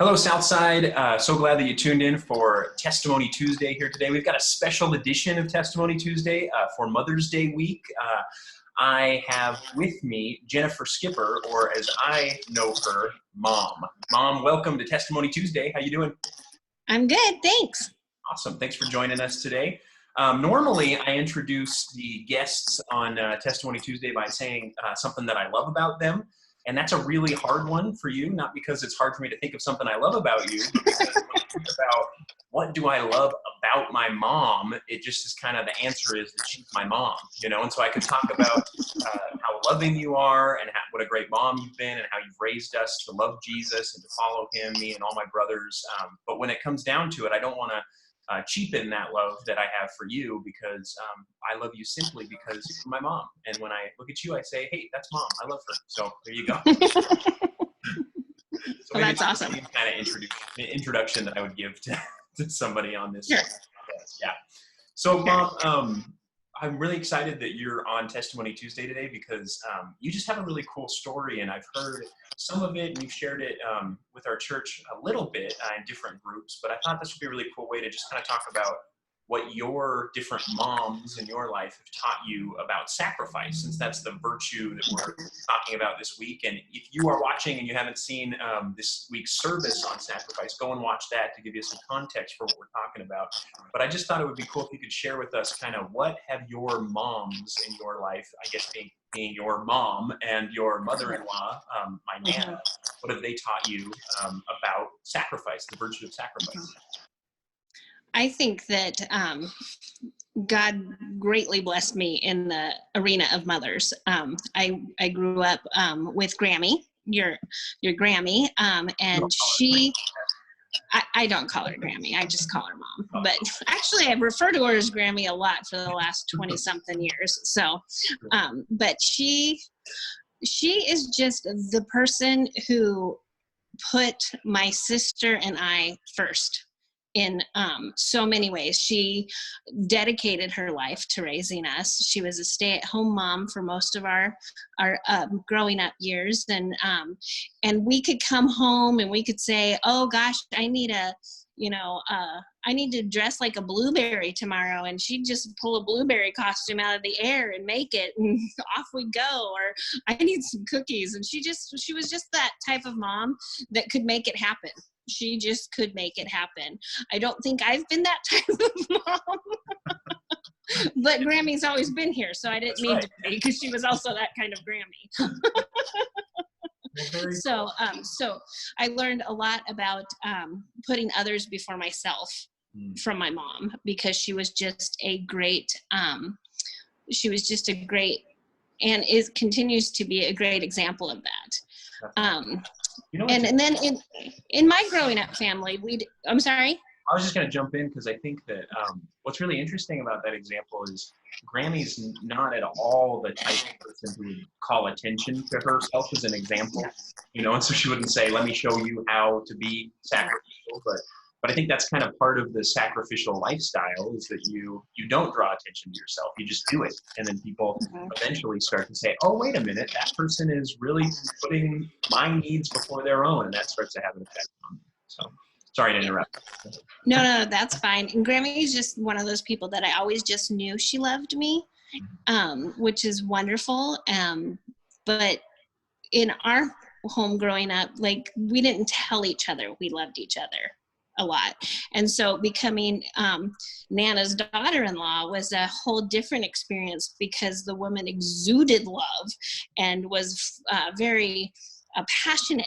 Hello, Southside. So glad that you tuned in for Testimony Tuesday here today. We've got a special edition of Testimony Tuesday for Mother's Day week. I have with me Jennifer Skipper, or as I know her, Mom. Mom, welcome to Testimony Tuesday. How you doing? I'm good, thanks. Awesome. Thanks for joining us today. Normally, I introduce the guests on Testimony Tuesday by saying something that I love about them. And that's a really hard one for you, not because it's hard for me to think of something I love about you, but because when I think about what do I love about my mom, it just is kind of the answer is that she's my mom, you know? And so I could talk about how loving you are and what a great mom you've been and how you've raised us to love Jesus and to follow him, me and all my brothers. But when it comes down to it, I don't want to cheapen that love that I have for you because I love you simply because you're my mom. And when I look at you, I say, hey, that's Mom. I love her. So there you go. So Well, that's awesome. Kind of introduction that I would give to somebody on this. Sure. Yeah. So Mom, I'm really excited that you're on Testimony Tuesday today because you just have a really cool story, and I've heard some of it, and you've shared it with our church a little bit in different groups, but I thought this would be a really cool way to just kind of talk about what your different moms in your life have taught you about sacrifice, since that's the virtue that we're talking about this week. And if you are watching and you haven't seen this week's service on sacrifice, go and watch that to give you some context for what we're talking about. But I just thought it would be cool if you could share with us kind of what have your moms in your life, I guess being your mom and your mother-in-law, my Nana, what have they taught you about sacrifice, the virtue of sacrifice? I think that God greatly blessed me in the arena of mothers. I grew up with Grammy, your Grammy, and she, I don't call her Grammy, I just call her Mom. But actually, I refer to her as Grammy a lot for the last 20-something years. So, but she is just the person who put my sister and I first. In so many ways. She dedicated her life to raising us. She was a stay-at-home mom for most of our growing up years, and we could come home and we could say, "Oh gosh, I need to dress like a blueberry tomorrow," and she'd just pull a blueberry costume out of the air and make it, and off we go. Or I need some cookies, and she was just that type of mom that could make it happen. She just could make it happen. I don't think I've been that type of mom, but Grammy's always been here, so I didn't That's need right. to be, because she was also that kind of Grammy. So I learned a lot about putting others before myself from my mom, because she was just a great, and continues to be a great example of that. And then in my growing up family, I'm sorry? I was just going to jump in because I think that what's really interesting about that example is Grammy's not at all the type of person who would call attention to herself as an example, you know, and so she wouldn't say, let me show you how to be sacrificial, but I think that's kind of part of the sacrificial lifestyle, is that you don't draw attention to yourself, you just do it, and then people eventually start to say, oh, wait a minute, that person is really putting my needs before their own, and that starts to have an effect on them. So sorry to interrupt. No, that's fine. And Grammy is just one of those people that I always just knew she loved me, which is wonderful. But in our home growing up, like, we didn't tell each other we loved each other a lot. And so becoming Nana's daughter-in-law was a whole different experience, because the woman exuded love and was very passionate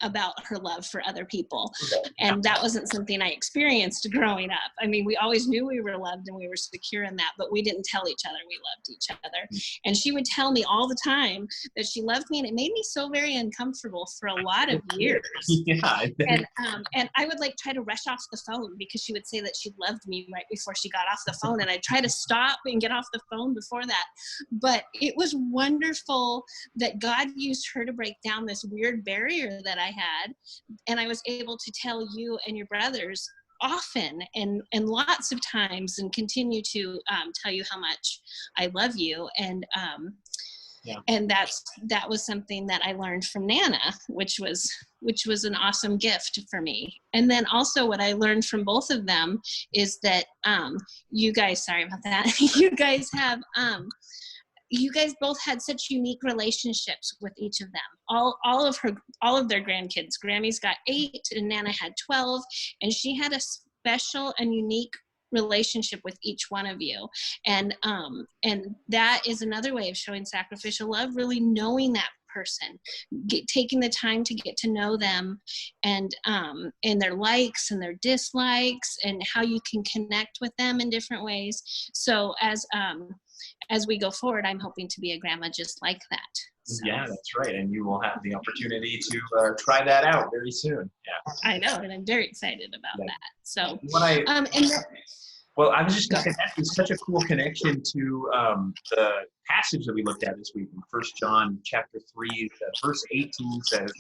about her love for other people. And that wasn't something I experienced growing up. I mean, we always knew we were loved and we were secure in that, but we didn't tell each other we loved each other. And she would tell me all the time that she loved me, and it made me so very uncomfortable for a lot of years. And I would try to rush off the phone, because she would say that she loved me right before she got off the phone, and I'd try to stop and get off the phone before that. But it was wonderful that God used her to break down this weird barrier that I had, and I was able to tell you and your brothers often and lots of times, and continue to tell you how much I love you. And Yeah. And that was something that I learned from Nana, which was an awesome gift for me. And then also what I learned from both of them is that you guys, sorry about that, you guys both had such unique relationships with each of them. All of their grandkids. Grammy's got 8 and Nana had 12, and she had a special and unique relationship with each one of you. And that is another way of showing sacrificial love, really knowing that person, taking the time to get to know them, and their likes and their dislikes, and how you can connect with them in different ways. So as we go forward, I'm hoping to be a grandma just like that. So. Yeah, that's right. And you will have the opportunity to try that out very soon. Yeah. I know, and I'm very excited about that. So, well, I was just going to say that is such a cool connection to the passage that we looked at this week in 1 John chapter 3, verse 18 says,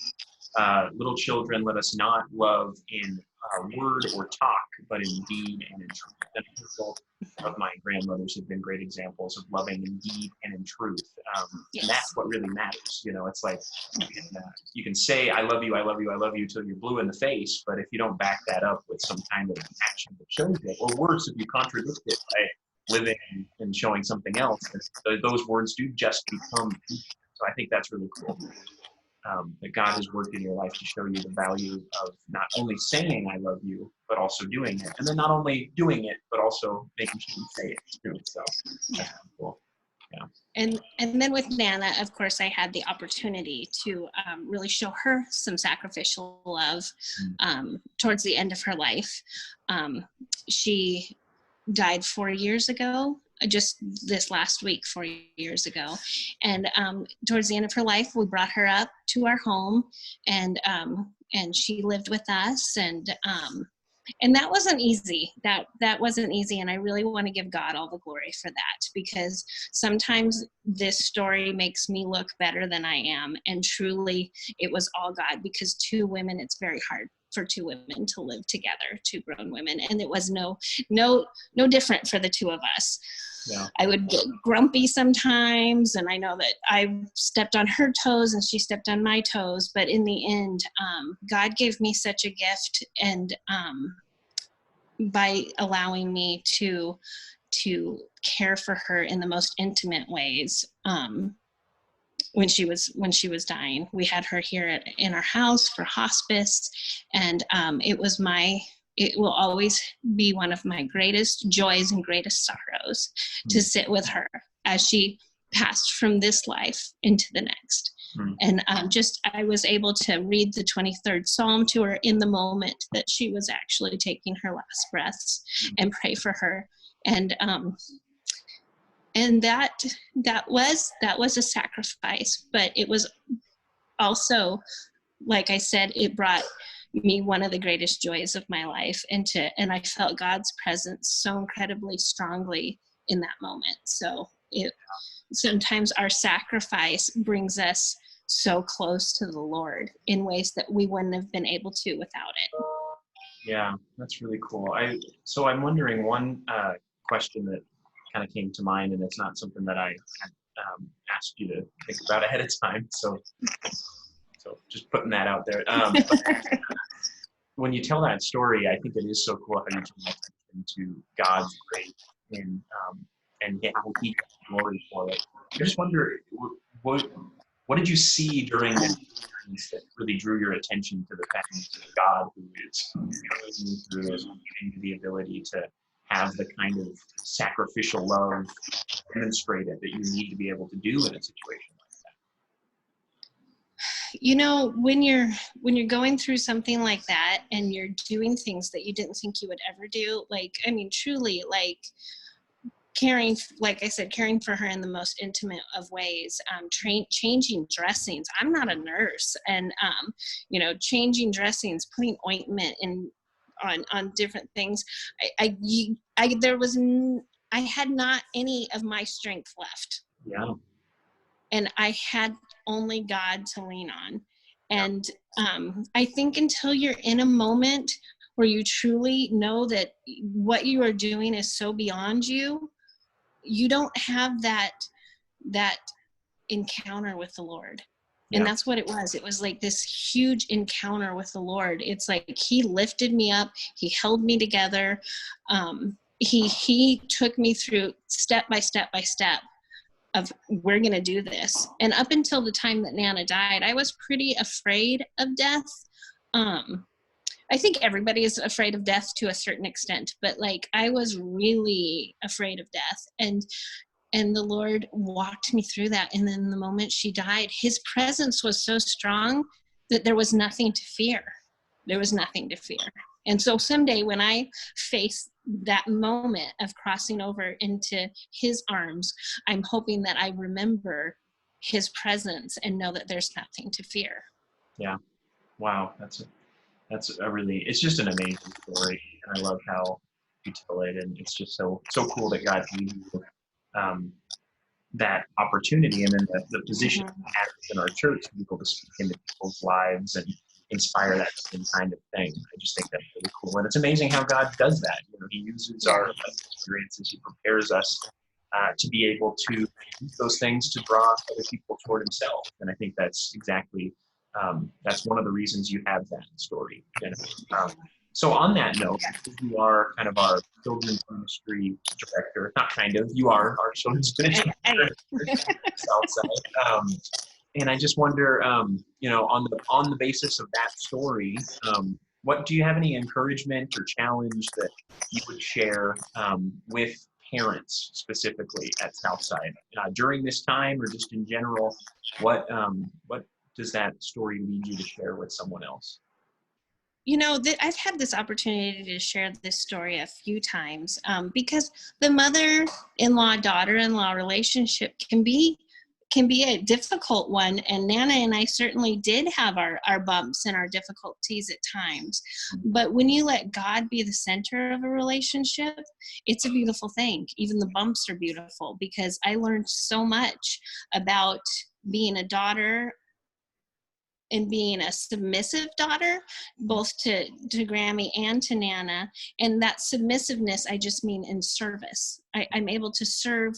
little children, let us not love in word or talk, but in deed and in truth. And both of my grandmothers have been great examples of loving in deed and in truth. And that's what really matters. You know, it's like you can say, I love you, I love you, I love you till you're blue in the face. But if you don't back that up with some kind of action that shows it, or worse, if you contradict it by living and showing something else, those words do just become. So I think that's really cool. That God has worked in your life to show you the value of not only saying I love you, but also doing it. And then not only doing it, but also making sure you say it too. So that's cool. Yeah. And then with Nana, of course, I had the opportunity to really show her some sacrificial love towards the end of her life. She died 4 years ago. Just this last week, 4 years ago. And towards the end of her life, we brought her up to our home, and she lived with us, and that wasn't easy. That wasn't easy, and I really want to give God all the glory for that, because sometimes this story makes me look better than I am, and truly it was all God, because 2 women, it's very hard for 2 women to live together, 2 grown women, and it was no different for the 2 of us. Yeah. I would get grumpy sometimes, and I know that I stepped on her toes and she stepped on my toes, but in the end, God gave me such a gift, and by allowing me to care for her in the most intimate ways. When she was dying, we had her here in our house for hospice, and it will always be one of my greatest joys and greatest sorrows to sit with her as she passed from this life into the next. And I was able to read the 23rd Psalm to her in the moment that she was actually taking her last breaths, and pray for her. And that was a sacrifice, but it was also, like I said, it brought me one of the greatest joys of my life, and I felt God's presence so incredibly strongly in that moment. So sometimes our sacrifice brings us so close to the Lord in ways that we wouldn't have been able to without it. Yeah, that's really cool. So I'm wondering, one question that kind of came to mind, and it's not something that I asked you to think about ahead of time. So just putting that out there. When you tell that story, I think it is so cool how you turn attention to God's grace and how He gets glory for it. I just wonder, what did you see during that experience that really drew your attention to the fact that God, who is carrying through this, giving you the ability to have the kind of sacrificial love demonstrated that you need to be able to do in a situation like that? You know, when you're going through something like that, and you're doing things that you didn't think you would ever do, truly, caring, like I said, caring for her in the most intimate of ways, changing dressings. I'm not a nurse, and changing dressings, putting ointment in on different things. I had not any of my strength left. Yeah. And I had only God to lean on. And I think until you're in a moment where you truly know that what you are doing is so beyond you, you don't have that encounter with the Lord. Yeah. And that's what it was. It was like this huge encounter with the Lord. It's like he lifted me up. He held me together. He took me through step by step by step of, we're going to do this. And up until the time that Nana died, I was pretty afraid of death. I think everybody is afraid of death to a certain extent, but like I was really afraid of death. And the Lord walked me through that. And then the moment she died, his presence was so strong that there was nothing to fear. There was nothing to fear. And so someday when I face that moment of crossing over into his arms, I'm hoping that I remember his presence and know that there's nothing to fear. Yeah. Wow. That's a really, it's just an amazing story. And I love how you tell it. And it's just so cool that God gave you that opportunity, and then the position we have in our church to be able to speak into people's lives and inspire that same kind of thing. I just think that's really cool. And it's amazing how God does that. You know, he uses our experiences, he prepares us to be able to use those things to draw other people toward himself. And I think that's exactly, that's one of the reasons you have that story. So on that note, you are kind of our children's ministry director. Not kind of, you are our children's ministry director, Southside. And I just wonder, you know, on the basis of that story, what do you have any encouragement or challenge that you would share with parents specifically at Southside during this time, or just in general? What does that story lead you to share with someone else? You know, I've had this opportunity to share this story a few times because the mother-in-law, daughter-in-law relationship can be a difficult one. And Nana and I certainly did have our bumps and our difficulties at times. But when you let God be the center of a relationship, it's a beautiful thing. Even the bumps are beautiful, because I learned so much about being a daughter and being a submissive daughter, both to Grammy and to Nana. And that submissiveness, I just mean in service. I'm able to serve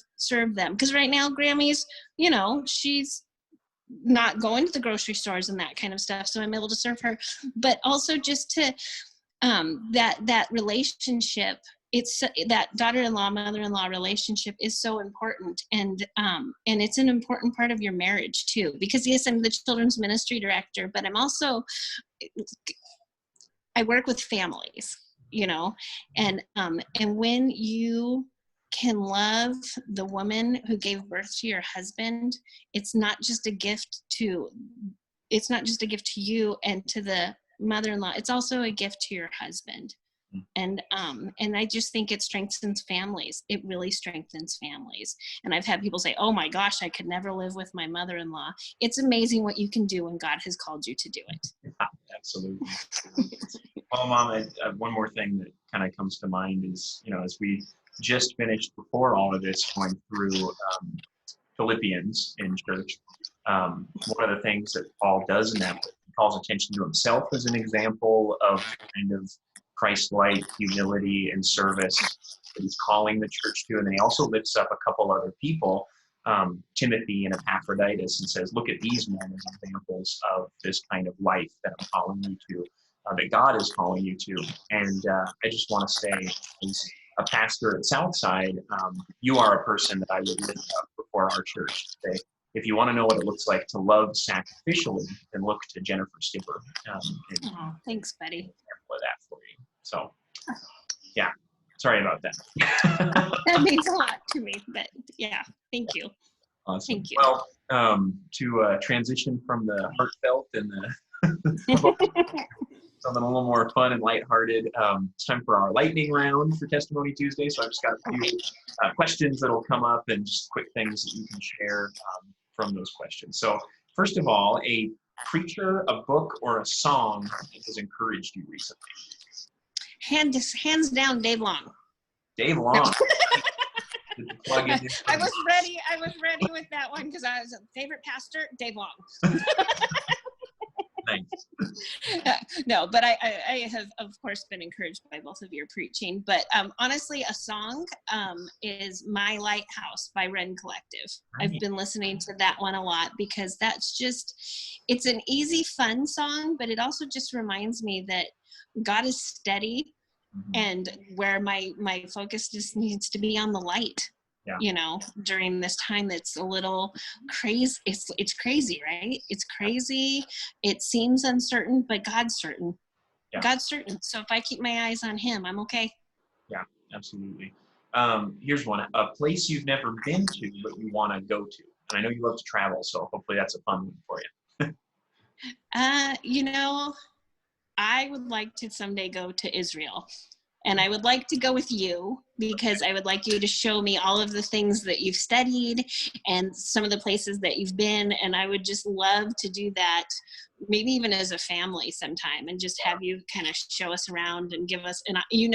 them. Because right now, Grammy's, you know, she's not going to the grocery stores and that kind of stuff. So I'm able to serve her. But also just to that relationship, it's that daughter-in-law, mother-in-law relationship is so important. And it's an important part of your marriage too, because yes, I'm the children's ministry director, but I work with families, you know, and when you can love the woman who gave birth to your husband, it's not just a gift to you and to the mother-in-law, it's also a gift to your husband. And I just think it strengthens families. It really strengthens families. And I've had people say, oh my gosh, I could never live with my mother-in-law. It's amazing what you can do when God has called you to do it. Yeah, absolutely. Well, Mom, one more thing that kind of comes to mind is, you know, as we just finished before all of this going through Philippians in church, one of the things that Paul does in that, he calls attention to himself as an example of kind of Christ-like humility and service that he's calling the church to. And then he also lifts up a couple other people, Timothy and Epaphroditus, and says, look at these men as examples of this kind of life that I'm calling you to, that God is calling you to. And I just want to say, as a pastor at Southside, you are a person that I would lift up before our church today. If you want to know what it looks like to love sacrificially, then look to Jennifer Skipper. Oh, thanks, buddy. For that for you. So, yeah, sorry about that. That means a lot to me, but yeah, thank you. Awesome. Thank you. Well, to transition from the heartfelt and the something a little more fun and lighthearted, it's time for our lightning round for Testimony Tuesday. So I've just got a few questions that will come up and just quick things that you can share from those questions. So first of all, a preacher, a book, or a song that has encouraged you recently? Hands down, Dave Long. Dave Long. I was ready with that one because I was a favorite pastor, Dave Long. Thanks. No, but I have, of course, been encouraged by both of your preaching. But honestly, a song is My Lighthouse by Ren Collective. Right. I've been listening to that one a lot because that's just, it's an easy, fun song, but it also just reminds me that God is steady, and where my focus just needs to be on the light. Yeah. You know, during this time that's a little crazy. It's crazy, right? It's crazy. It seems uncertain, but God's certain. Yeah. God's certain. So if I keep my eyes on him, I'm okay. Yeah, absolutely. Here's one, a place you've never been to, but you want to go to. And I know you love to travel, so hopefully that's a fun one for you. You know, I would like to someday go to Israel. And I would like to go with you because I would like you to show me all of the things that you've studied and some of the places that you've been. And I would just love to do that, maybe even as a family sometime, and just have you kind of show us around and give us, and you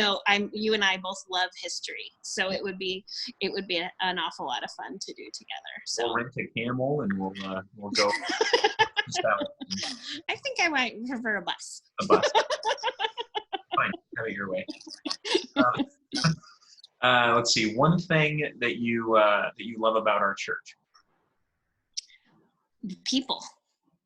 and I both love history. So it would be an awful lot of fun to do together. So we'll rent a camel and we'll go. I think I might prefer a bus. A bus. Fine, have it your way. Let's see. One thing that you love about our church. The people.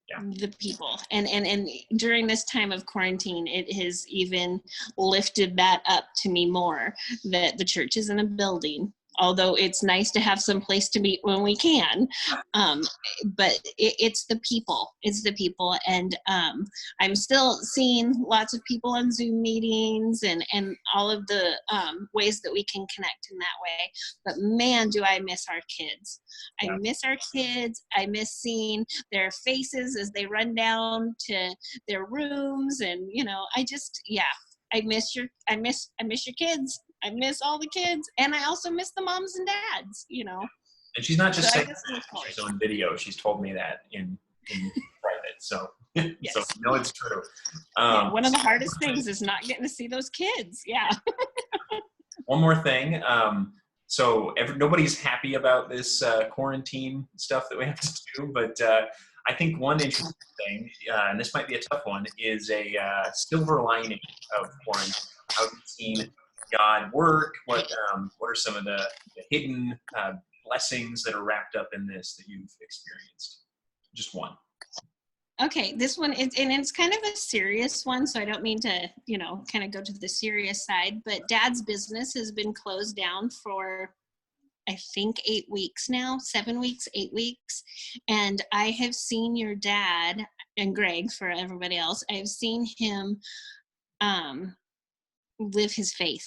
Yeah. The people. And during this time of quarantine, it has even lifted that up to me more, that the church isn't a building, although it's nice to have some place to meet when we can. But it's the people. It's the people. And I'm still seeing lots of people on Zoom meetings and all of the ways that we can connect in that way. But man, do I miss our kids. I miss our kids. I miss seeing their faces as they run down to their rooms. And, I miss your kids. I miss all the kids, and I also miss the moms and dads, And she's not just saying she's on video. She's told me that in private. So, yes. So it's true. One of the hardest things is not getting to see those kids. Yeah. One more thing. So nobody's happy about this quarantine stuff that we have to do, but I think one interesting thing, and this might be a tough one, is a silver lining of quarantine. How have you seen God work? What are some of the hidden blessings that are wrapped up in this that you've experienced? Just one. Okay, this one is, and it's kind of a serious one, so I don't mean to, kind of go to the serious side, but Dad's business has been closed down for, I think, 8 weeks now, 7 weeks, 8 weeks. And I have seen your dad, and Greg, for everybody else, I've seen him live his faith.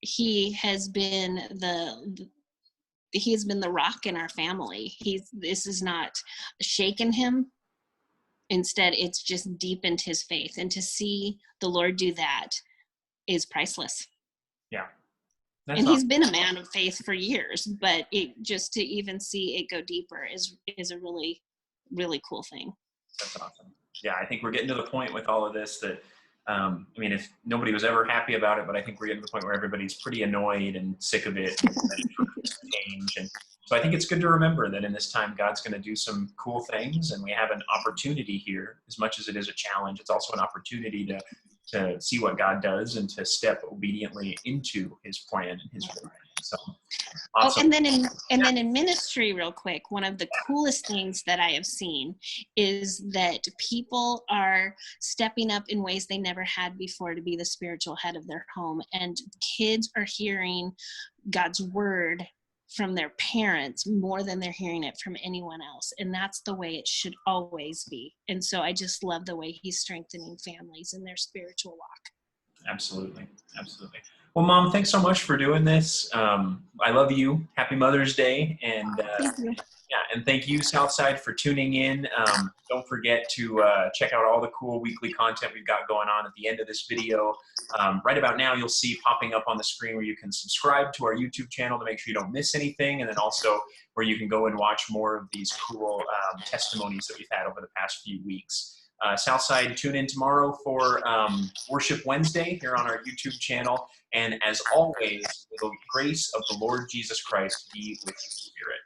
He has been the rock in our family. This is not shaken him. Instead, it's just deepened his faith. And to see the Lord do that is priceless. Yeah. And he's been a man of faith for years, but just to even see it go deeper is a really, really cool thing. That's awesome. Yeah, I think we're getting to the point with all of this that, if nobody was ever happy about it, but I think we're getting to the point where everybody's pretty annoyed and sick of it and ready for change. And so I think it's good to remember that in this time, God's going to do some cool things, and we have an opportunity here. As much as it is a challenge, it's also an opportunity to see what God does and to step obediently into his plan and his will. So, awesome. And then in ministry, real quick, one of the coolest things that I have seen is that people are stepping up in ways they never had before to be the spiritual head of their home, and kids are hearing God's word from their parents more than they're hearing it from anyone else. And that's the way it should always be. And so I just love the way he's strengthening families in their spiritual walk. Absolutely. Absolutely. Well, Mom, thanks so much for doing this. I love you. Happy Mother's Day. And thank you. And thank you, Southside, for tuning in. Don't forget to check out all the cool weekly content we've got going on at the end of this video. Right about now, you'll see popping up on the screen where you can subscribe to our YouTube channel to make sure you don't miss anything, and then also where you can go and watch more of these cool testimonies that we've had over the past few weeks. Southside, tune in tomorrow for Worship Wednesday here on our YouTube channel. And as always, the grace of the Lord Jesus Christ be with your spirit.